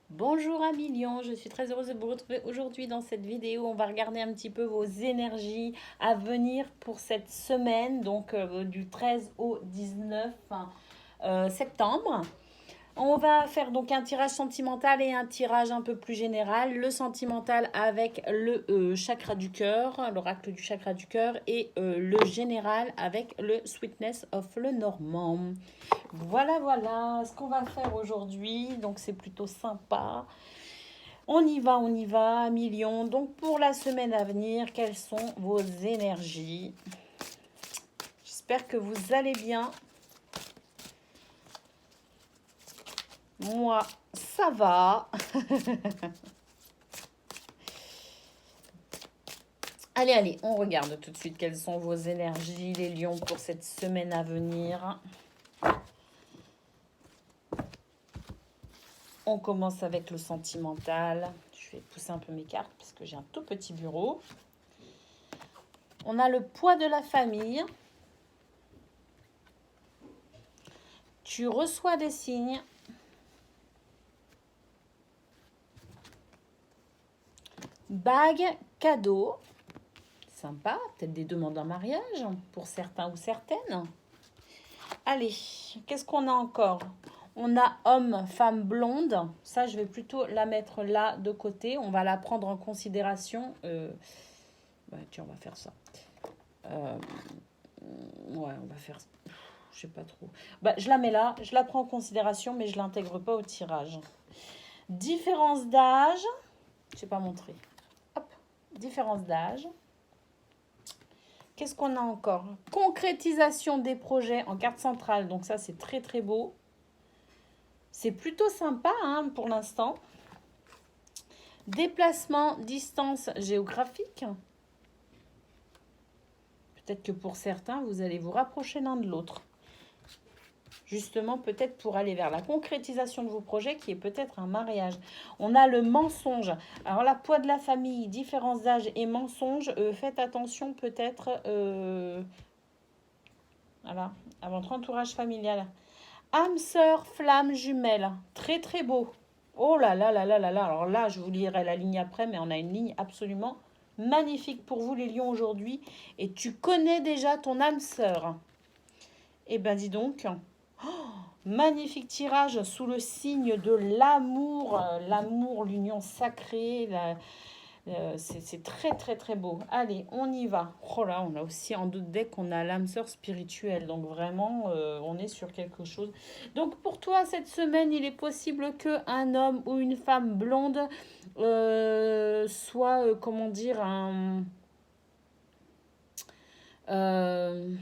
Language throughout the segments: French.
Bonjour amis Lion, je suis très heureuse de vous retrouver aujourd'hui dans cette vidéo. On va regarder un petit peu vos énergies à venir pour cette semaine, donc du 13 au 19 septembre. On va faire donc un tirage sentimental et un tirage un peu plus général. Le sentimental avec le chakra du cœur, l'oracle du chakra du cœur, et le général avec le Sweetness of le Normand. Voilà, voilà ce qu'on va faire aujourd'hui. Donc c'est plutôt sympa. On y va, millions. Donc pour la semaine à venir, quelles sont vos énergies? J'espère que vous allez bien. Moi, ça va. Allez, allez, on regarde tout de suite quelles sont vos énergies, les lions, pour cette semaine à venir. On commence avec le sentimental. Je vais pousser un peu mes cartes parce que j'ai un tout petit bureau. On a le poids de la famille. Tu reçois des signes. Bague, cadeau. Sympa, peut-être des demandes en mariage pour certains ou certaines. Allez, qu'est-ce qu'on a encore? On a homme, femme blonde. Ça, je vais plutôt la mettre là de côté. On va la prendre en considération. Tiens, on va faire ça. Ouais, on va faire... Je sais pas trop. Je la mets là, je la prends en considération, mais je l'intègre pas au tirage. Différence d'âge. Je sais pas montrer. Hop, différence d'âge. Qu'est-ce qu'on a encore? Concrétisation des projets en carte centrale. Donc ça, c'est très très beau. C'est plutôt sympa pour l'instant. Déplacement, distance géographique. Peut-être que pour certains, vous allez vous rapprocher l'un de l'autre. Justement, peut-être pour aller vers la concrétisation de vos projets, qui est peut-être un mariage. On a le mensonge. Alors, la poids de la famille, différence d'âge et mensonge. Faites attention peut-être voilà, à votre entourage familial. Âme sœur, flamme jumelle. Très très beau. Oh là là là là là là. Alors là, je vous lirai la ligne après, mais on a une ligne absolument magnifique pour vous les lions aujourd'hui. Et tu connais déjà ton âme sœur. Eh ben dis donc. Oh, magnifique tirage sous le signe de l'amour. L'amour, l'union sacrée. C'est très très très beau. Allez, on y va. Oh là, on a aussi en doute deck, on a l'âme sœur spirituelle. Donc vraiment, on est sur quelque chose. Donc pour toi, cette semaine, il est possible qu'un homme ou une femme blonde soit, comment dire, un... euh,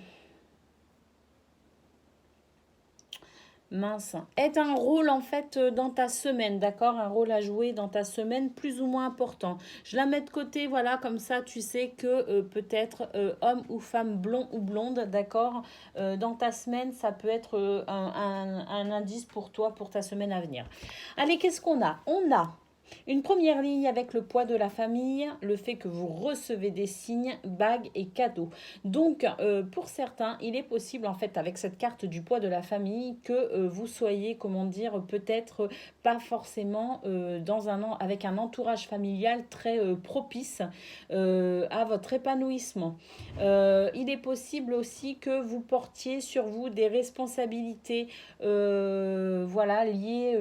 mince, est un rôle en fait dans ta semaine, d'accord? Un rôle à jouer dans ta semaine plus ou moins important. Je la mets de côté, voilà, comme ça tu sais que peut-être homme ou femme blond ou blonde, d'accord? Dans ta semaine, ça peut être un indice pour toi, pour ta semaine à venir. Allez, qu'est-ce qu'on a? On a une première ligne avec le poids de la famille, le fait que vous recevez des signes, bagues et cadeaux. Donc, pour certains, il est possible, en fait, avec cette carte du poids de la famille, que vous soyez, comment dire, peut-être pas forcément avec un entourage familial très propice à votre épanouissement. Il est possible aussi que vous portiez sur vous des responsabilités voilà, liées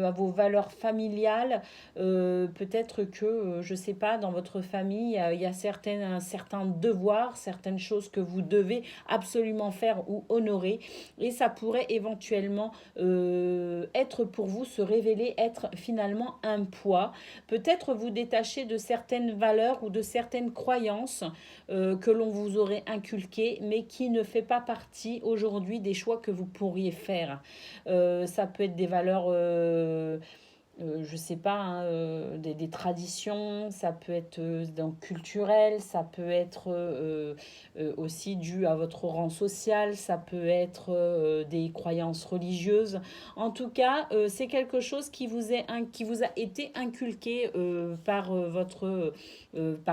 à vos valeurs familiales. Peut-être que, je ne sais pas, dans votre famille, il y a certains devoirs, certaines choses que vous devez absolument faire ou honorer. Et ça pourrait éventuellement être pour vous, se révéler être finalement un poids. Peut-être vous détacher de certaines valeurs ou de certaines croyances que l'on vous aurait inculquées, mais qui ne fait pas partie aujourd'hui des choix que vous pourriez faire. Ça peut être des valeurs je sais pas, des traditions, ça peut être donc culturel, ça peut être aussi dû à votre rang social, ça peut être des croyances religieuses. En tout cas, c'est quelque chose qui vous a été inculqué par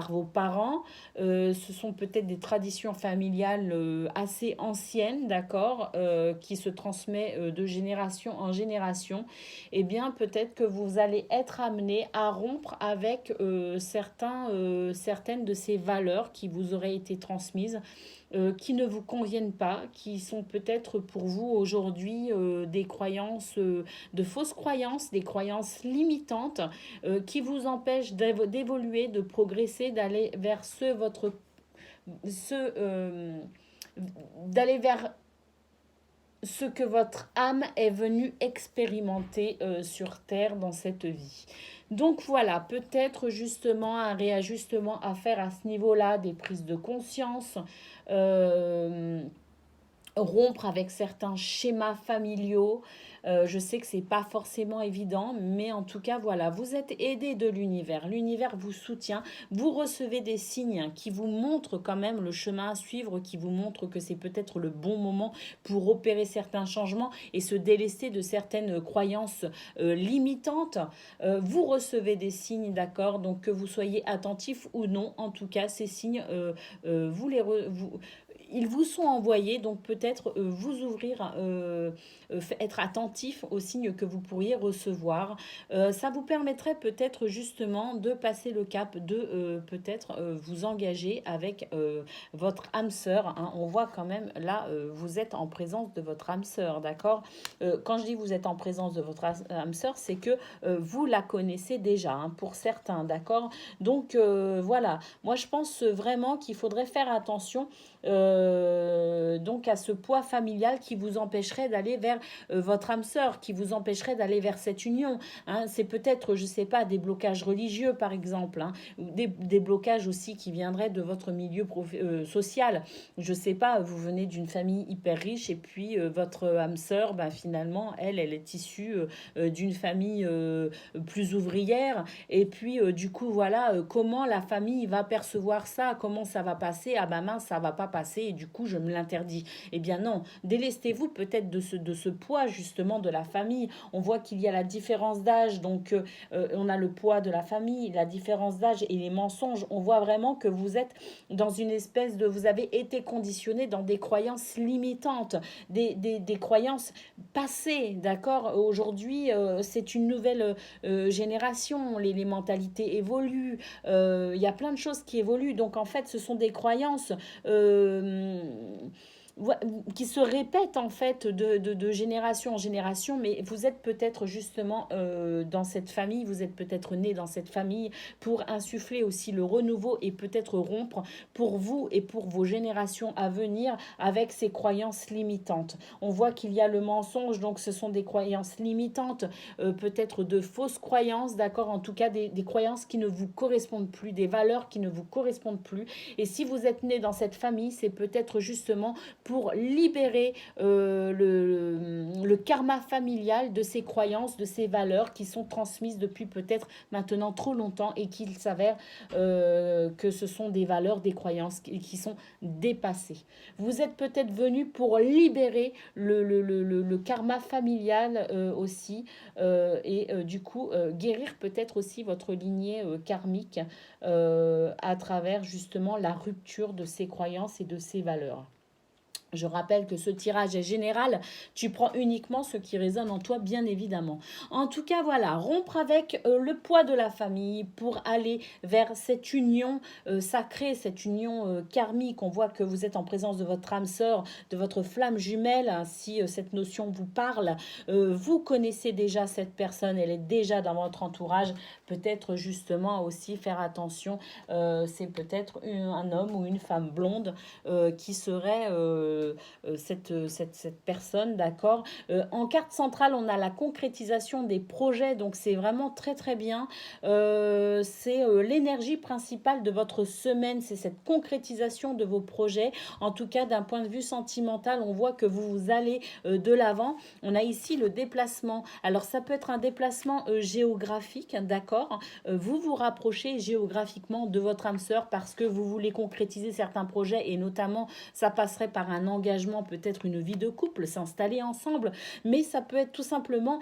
vos parents. Ce sont peut-être des traditions familiales assez anciennes, d'accord, qui se transmet de génération en génération. Eh bien, peut-être que vous vous allez être amené à rompre avec certaines de ces valeurs qui vous auraient été transmises, qui ne vous conviennent pas, qui sont peut-être pour vous aujourd'hui des croyances, de fausses croyances, des croyances limitantes qui vous empêchent d'évoluer, de progresser, d'aller vers ce, d'aller vers ce que votre âme est venue expérimenter sur Terre dans cette vie. Donc voilà, peut-être justement un réajustement à faire à ce niveau-là, des prises de conscience, euh, rompre avec certains schémas familiaux. Je sais que c'est pas forcément évident, mais en tout cas, voilà, vous êtes aidé de l'univers. L'univers vous soutient. Vous recevez des signes qui vous montrent quand même le chemin à suivre, qui vous montrent que c'est peut-être le bon moment pour opérer certains changements et se délester de certaines croyances limitantes. Vous recevez des signes, d'accord? Donc que vous soyez attentif ou non, en tout cas, ces signes, ils vous sont envoyés, donc peut-être vous ouvrir, être attentif aux signes que vous pourriez recevoir. Ça vous permettrait peut-être justement de passer le cap, de peut-être vous engager avec votre âme sœur, hein. On voit quand même là, vous êtes en présence de votre âme sœur, d'accord? Quand je dis vous êtes en présence de votre âme sœur, c'est que vous la connaissez déjà, hein, pour certains, d'accord? Donc voilà, moi je pense vraiment qu'il faudrait faire attention donc à ce poids familial qui vous empêcherait d'aller vers votre âme sœur, qui vous empêcherait d'aller vers cette union, hein. C'est peut-être, je sais pas, des blocages religieux par exemple, hein, ou des blocages aussi qui viendraient de votre milieu social. Je sais pas, vous venez d'une famille hyper riche et puis votre âme sœur, bah, finalement, elle est issue d'une famille plus ouvrière. Et puis, du coup, voilà, comment la famille va percevoir ça, comment ça va passer. Ah ben mince, ça va pas passer et du coup, je me l'interdis. Eh bien non, délestez-vous peut-être de ce poids justement de la famille. On voit qu'il y a la différence d'âge, donc on a le poids de la famille, la différence d'âge et les mensonges. On voit vraiment que vous êtes dans une espèce de... Vous avez été conditionné dans des croyances limitantes, des croyances passées, d'accord? Aujourd'hui, c'est une nouvelle génération, les mentalités évoluent, il y a plein de choses qui évoluent. Donc en fait, ce sont des croyances qui se répètent en fait de génération en génération, mais vous êtes peut-être justement dans cette famille, vous êtes peut-être né dans cette famille pour insuffler aussi le renouveau et peut-être rompre pour vous et pour vos générations à venir avec ces croyances limitantes. On voit qu'il y a le mensonge, donc ce sont des croyances limitantes, peut-être de fausses croyances, d'accord, en tout cas des croyances qui ne vous correspondent plus, des valeurs qui ne vous correspondent plus. Et si vous êtes né dans cette famille, c'est peut-être justement pour libérer le karma familial de ces croyances, de ces valeurs qui sont transmises depuis peut-être maintenant trop longtemps et qu'il s'avère que ce sont des valeurs, des croyances qui sont dépassées. Vous êtes peut-être venu pour libérer le karma familial aussi et du coup guérir peut-être aussi votre lignée karmique à travers justement la rupture de ces croyances et de ces valeurs. Je rappelle que ce tirage est général, tu prends uniquement ce qui résonne en toi, bien évidemment. En tout cas, voilà, rompre avec le poids de la famille pour aller vers cette union sacrée, cette union karmique. On voit que vous êtes en présence de votre âme sœur, de votre flamme jumelle, hein, si cette notion vous parle. Vous connaissez déjà cette personne, elle est déjà dans votre entourage. Peut-être justement aussi faire attention, c'est peut-être un homme ou une femme blonde qui serait... cette personne, d'accord. En carte centrale, on a la concrétisation des projets, donc c'est vraiment très très bien. C'est l'énergie principale de votre semaine, c'est cette concrétisation de vos projets. En tout cas, d'un point de vue sentimental, on voit que vous allez de l'avant. On a ici le déplacement. Alors, ça peut être un déplacement géographique, d'accord. Vous vous rapprochez géographiquement de votre âme sœur parce que vous voulez concrétiser certains projets et notamment, ça passerait par un engagement, peut-être une vie de couple, s'installer ensemble, mais ça peut être tout simplement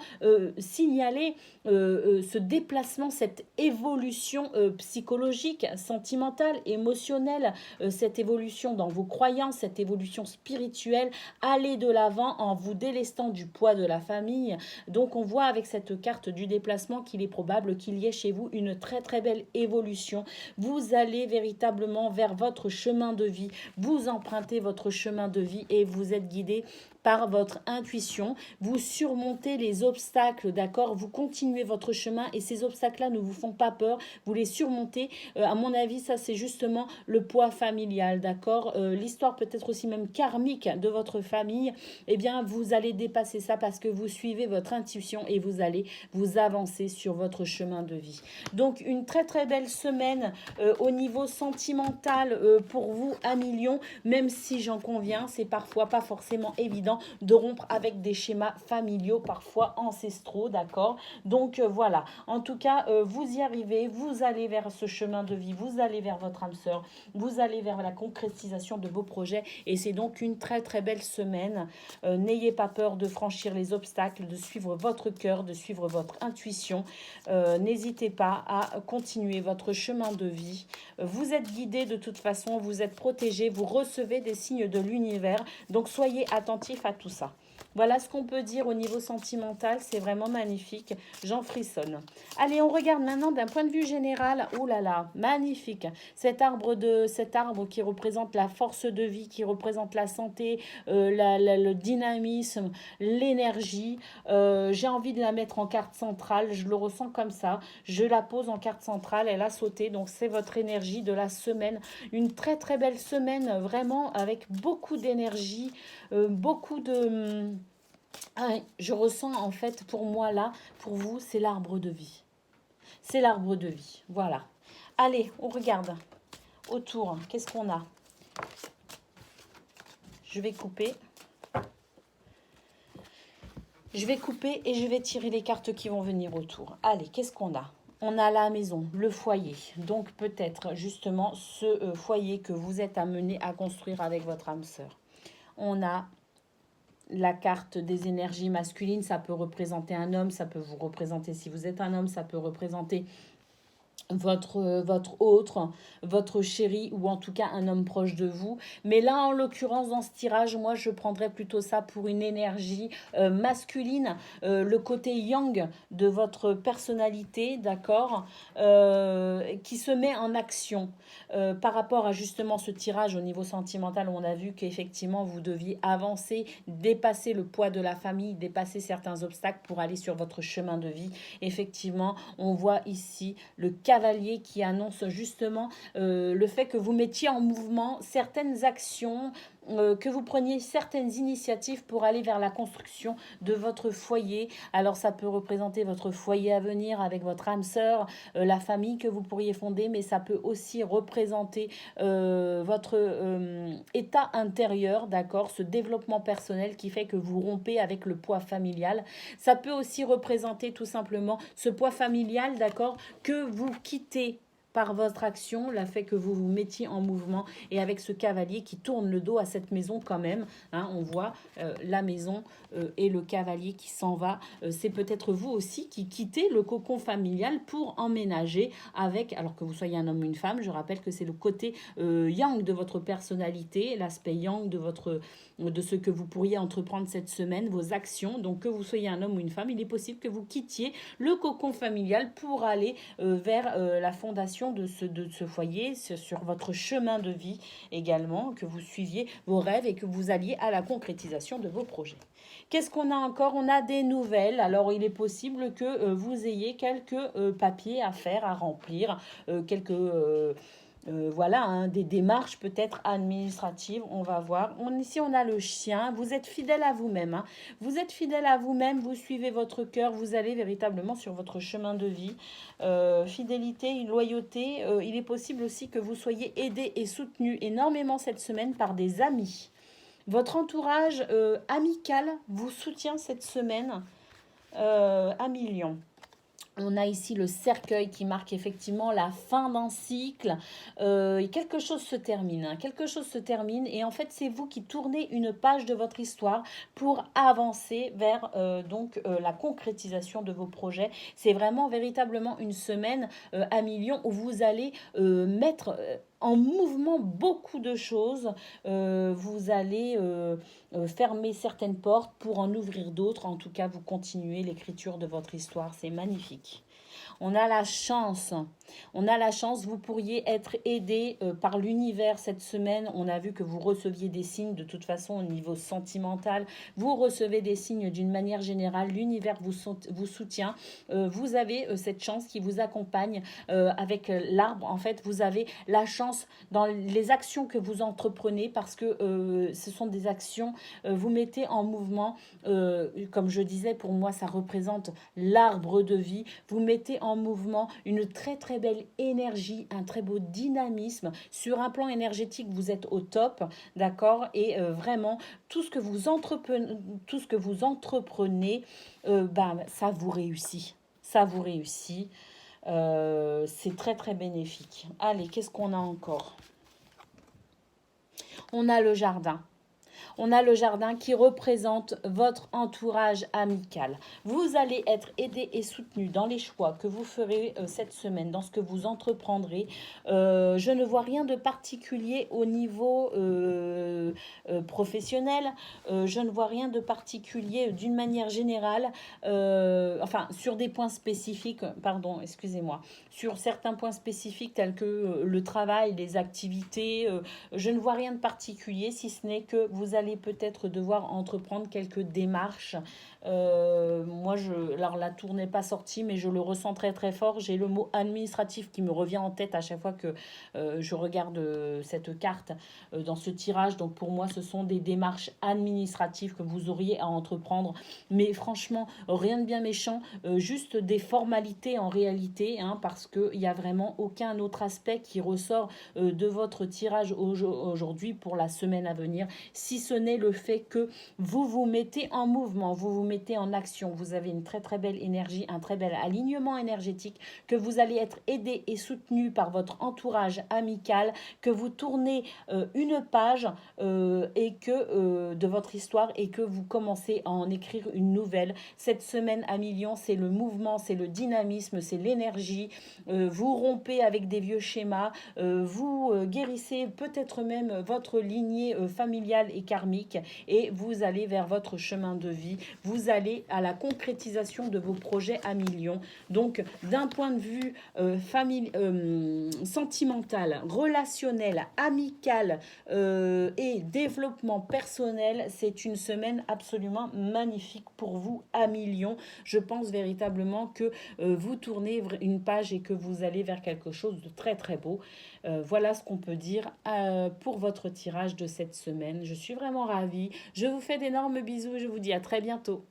signaler ce déplacement, cette évolution psychologique, sentimentale, émotionnelle, cette évolution dans vos croyances, cette évolution spirituelle. Allez de l'avant en vous délestant du poids de la famille. Donc on voit avec cette carte du déplacement qu'il est probable qu'il y ait chez vous une très très belle évolution. Vous allez véritablement vers votre chemin de vie, vous empruntez votre chemin de vie et vous êtes guidé par votre intuition, vous surmontez les obstacles, d'accord? Vous continuez votre chemin et ces obstacles-là ne vous font pas peur, vous les surmontez. À mon avis, ça c'est justement le poids familial, d'accord? L'histoire peut-être aussi même karmique de votre famille, eh bien vous allez dépasser ça parce que vous suivez votre intuition et vous allez vous avancer sur votre chemin de vie. Donc une très très belle semaine au niveau sentimental pour vous à millions, même si j'en conviens, c'est parfois pas forcément évident de rompre avec des schémas familiaux, parfois ancestraux, d'accord? Donc voilà, en tout cas, vous y arrivez, vous allez vers ce chemin de vie, vous allez vers votre âme sœur, vous allez vers la concrétisation de vos projets et c'est donc une très très belle semaine. N'ayez pas peur de franchir les obstacles, de suivre votre cœur, de suivre votre intuition. N'hésitez pas à continuer votre chemin de vie. Vous êtes guidé de toute façon, vous êtes protégé, vous recevez des signes de l'univers, donc soyez attentifs à tout ça. Voilà ce qu'on peut dire au niveau sentimental, c'est vraiment magnifique, j'en frissonne. Allez, on regarde maintenant d'un point de vue général. Oh là là, magnifique. Cet arbre qui représente la force de vie, qui représente la santé, le dynamisme, l'énergie. J'ai envie de la mettre en carte centrale, je le ressens comme ça. Je la pose en carte centrale, elle a sauté, donc c'est votre énergie de la semaine. Une très très belle semaine, vraiment avec beaucoup d'énergie, beaucoup de... je ressens en fait pour moi là, pour vous, c'est l'arbre de vie. C'est l'arbre de vie, voilà. Allez, on regarde autour, qu'est-ce qu'on a? Je vais couper. Je vais couper et je vais tirer les cartes qui vont venir autour. Allez, qu'est-ce qu'on a? On a la maison, le foyer. Donc peut-être justement ce foyer que vous êtes amené à construire avec votre âme sœur. On a la carte des énergies masculines, ça peut représenter un homme, ça peut vous représenter, si vous êtes un homme, ça peut représenter votre autre, votre chéri ou en tout cas un homme proche de vous. Mais là, en l'occurrence, dans ce tirage, moi, je prendrais plutôt ça pour une énergie masculine, le côté yang de votre personnalité, d'accord, qui se met en action par rapport à justement ce tirage au niveau sentimental où on a vu qu'effectivement, vous deviez avancer, dépasser le poids de la famille, dépasser certains obstacles pour aller sur votre chemin de vie. Effectivement, on voit ici le cavalier qui annonce justement le fait que vous mettiez en mouvement certaines actions, que vous preniez certaines initiatives pour aller vers la construction de votre foyer. Alors ça peut représenter votre foyer à venir avec votre âme sœur, la famille que vous pourriez fonder, mais ça peut aussi représenter votre état intérieur, d'accord, ce développement personnel qui fait que vous rompez avec le poids familial. Ça peut aussi représenter tout simplement ce poids familial, d'accord, que vous quittez par votre action, la fait que vous vous mettiez en mouvement et avec ce cavalier qui tourne le dos à cette maison quand même, hein, on voit la maison et le cavalier qui s'en va. C'est peut-être vous aussi qui quittez le cocon familial pour emménager avec, alors que vous soyez un homme ou une femme, je rappelle que c'est le côté yang de votre personnalité, l'aspect yang de ce que vous pourriez entreprendre cette semaine, vos actions. Donc que vous soyez un homme ou une femme, il est possible que vous quittiez le cocon familial pour aller vers la fondation de ce foyer, sur votre chemin de vie également, que vous suiviez vos rêves et que vous alliez à la concrétisation de vos projets. Qu'est-ce qu'on a encore? On a des nouvelles. Alors, il est possible que vous ayez quelques papiers à faire, à remplir, quelques... voilà, hein, des démarches peut-être administratives, on va voir. Ici, on a le chien. Vous êtes fidèle à vous-même. Hein. Vous êtes fidèle à vous-même, vous suivez votre cœur, vous allez véritablement sur votre chemin de vie. Fidélité, loyauté. Il est possible aussi que vous soyez aidé et soutenu énormément cette semaine par des amis. Votre entourage amical vous soutient cette semaine à millions. On a ici le cercueil qui marque effectivement la fin d'un cycle. Quelque chose se termine, hein. Quelque chose se termine et en fait c'est vous qui tournez une page de votre histoire pour avancer vers la concrétisation de vos projets. C'est vraiment véritablement une semaine à millions où vous allez mettre en mouvement beaucoup de choses. Vous allez fermer certaines portes pour en ouvrir d'autres. En tout cas, vous continuez l'écriture de votre histoire. C'est magnifique. On a la chance. On a la chance, vous pourriez être aidé par l'univers cette semaine. On a vu que vous receviez des signes de toute façon au niveau sentimental. Vous recevez des signes d'une manière générale. L'univers vous soutient. Vous avez cette chance qui vous accompagne avec l'arbre. En fait, vous avez la chance dans les actions que vous entreprenez parce que ce sont des actions, vous mettez en mouvement, comme je disais, pour moi, ça représente l'arbre de vie. Vous mettez en mouvement une très très belle énergie, un très beau dynamisme. Sur un plan énergétique, vous êtes au top, d'accord? Et vraiment, tout ce que vous entreprenez, ça vous réussit. Ça vous réussit. C'est très très bénéfique. Allez, qu'est-ce qu'on a encore? On a le jardin. On a le jardin qui représente votre entourage amical. Vous allez être aidé et soutenu dans les choix que vous ferez cette semaine, dans ce que vous entreprendrez. Je ne vois rien de particulier au niveau professionnel. Je ne vois rien de particulier d'une manière générale. Sur des points spécifiques, pardon, excusez-moi, sur certains points spécifiques tels que le travail, les activités. Je ne vois rien de particulier, si ce n'est que vous allez peut-être devoir entreprendre quelques démarches. Alors la tour n'est pas sortie, mais je le ressens très très fort. J'ai le mot administratif qui me revient en tête à chaque fois que je regarde cette carte dans ce tirage. Donc pour moi, ce sont des démarches administratives que vous auriez à entreprendre. Mais franchement, rien de bien méchant, juste des formalités en réalité, hein, parce qu'il n'y a vraiment aucun autre aspect qui ressort de votre tirage aujourd'hui pour la semaine à venir, si ce n'est le fait que vous vous mettez en mouvement, vous vous mettez en action, vous avez une très très belle énergie, un très bel alignement énergétique, que vous allez être aidé et soutenu par votre entourage amical, que vous tournez une page de votre histoire et que vous commencez à en écrire une nouvelle. Cette semaine à millions, c'est le mouvement, c'est le dynamisme, c'est l'énergie. Vous rompez avec des vieux schémas, vous guérissez peut-être même votre lignée familiale et karmique et vous allez vers votre chemin de vie. Vous allez à la concrétisation de vos projets à millions. Donc, d'un point de vue sentimental, relationnel, amical et développement personnel, c'est une semaine absolument magnifique pour vous à millions. Je pense véritablement que vous tournez une page et que vous allez vers quelque chose de très très beau. Voilà ce qu'on peut dire pour votre tirage de cette semaine. Je suis vraiment ravie. Je vous fais d'énormes bisous et je vous dis à très bientôt.